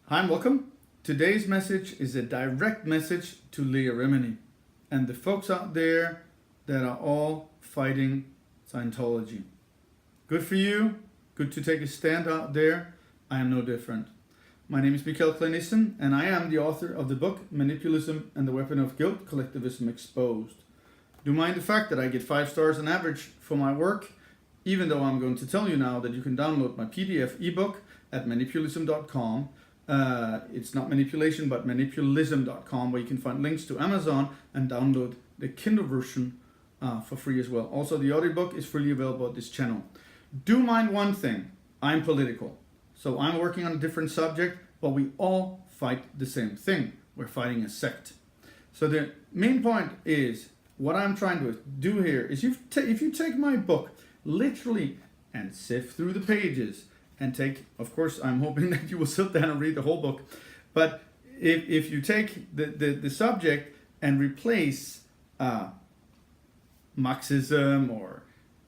Hi and welcome. Today's message is a direct message to Leah Remini and the folks out there that are all fighting Scientology. Good for you. Good to take a stand out there. I am no different. My name is Mikael Klenissen and I am the author of the book Manipulation and the Weapon of Guilt, Collectivism Exposed. Do mind the fact that I get 5 stars on average for my work, even though I'm going to tell you now that you can download my PDF ebook at manipulism.com. It's not manipulation, but manipulism.com, where you can find links to Amazon and download the Kindle version for free as well. Also, the audiobook is freely available at this channel. Do mind one thing, I'm political. So I'm working on a different subject, but we all fight the same thing. We're fighting a sect. So the main point is, what I'm trying to do here is if you take my book literally and sift through the pages, and take, of course, I'm hoping that you will sit down and read the whole book. But if you take the subject and replace Marxism or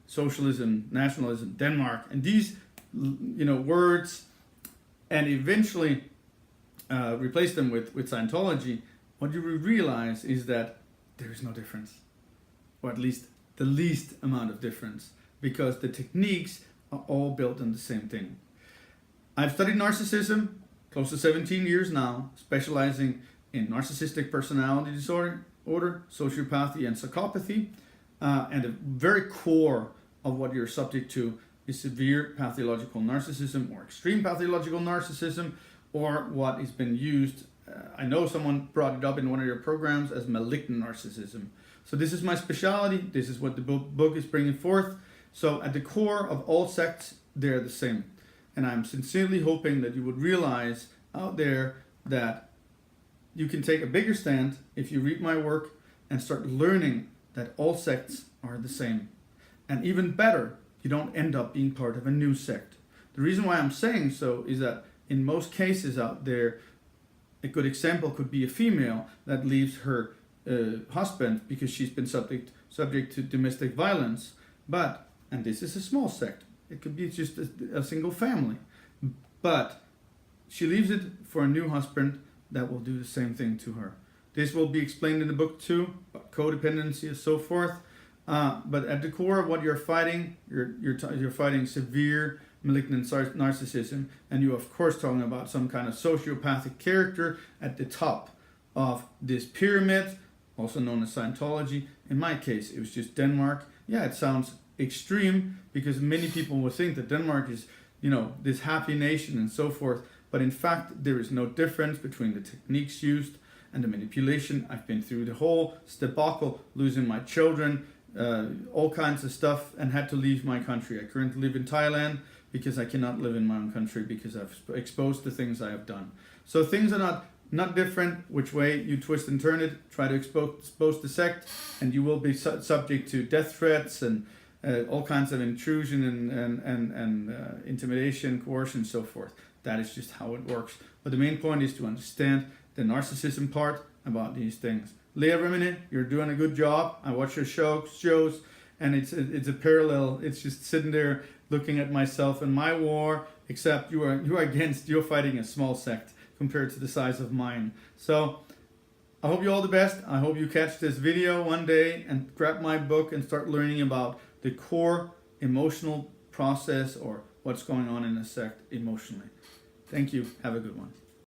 socialism, nationalism, Denmark, and these words, and eventually replace them with Scientology, what you will realize is that there is no difference, or at least the least amount of difference, because the techniques are all built on the same thing. I've studied narcissism close to 17 years now, specializing in narcissistic personality disorder, sociopathy, and psychopathy. And the very core of what you're subject to is severe pathological narcissism or extreme pathological narcissism, or what has been used, I know someone brought it up in one of your programs, as malignant narcissism. So this is my specialty. This is what the book is bringing forth. So at the core of all sects, they're the same. And I'm sincerely hoping that you would realize out there that you can take a bigger stand if you read my work and start learning that all sects are the same. And even better, you don't end up being part of a new sect. The reason why I'm saying so is that in most cases out there, a good example could be a female that leaves her husband because she's been subject to domestic violence. And this is a small sect. It could be just a single family. But she leaves it for a new husband that will do the same thing to her. This will be explained in the book too, about codependency and so forth. But at the core of what you're fighting, you're fighting severe malignant narcissism. And you're of course talking about some kind of sociopathic character at the top of this pyramid, also known as Scientology. In my case, it was just Denmark. Yeah, it sounds extreme because many people will think that Denmark is, this happy nation and so forth. But in fact, there is no difference between the techniques used and the manipulation. I've been through the whole debacle, losing my children, all kinds of stuff, and had to leave my country. I currently live in Thailand because I cannot live in my own country because I've exposed the things I have done. So things are not different. Which way you twist and turn it, try to expose the sect, and you will be subject to death threats and all kinds of intrusion and intimidation, coercion, so forth. That is just how it works. But the main point is to understand the narcissism part about these things. Leah Remini, you're doing a good job. I watch your shows, and it's a parallel. It's just sitting there looking at myself and my war, except you're fighting a small sect compared to the size of mine. So I hope you all the best. I hope you catch this video one day and grab my book and start learning about the core emotional process, or what's going on in a sect emotionally. Thank you. Have a good one.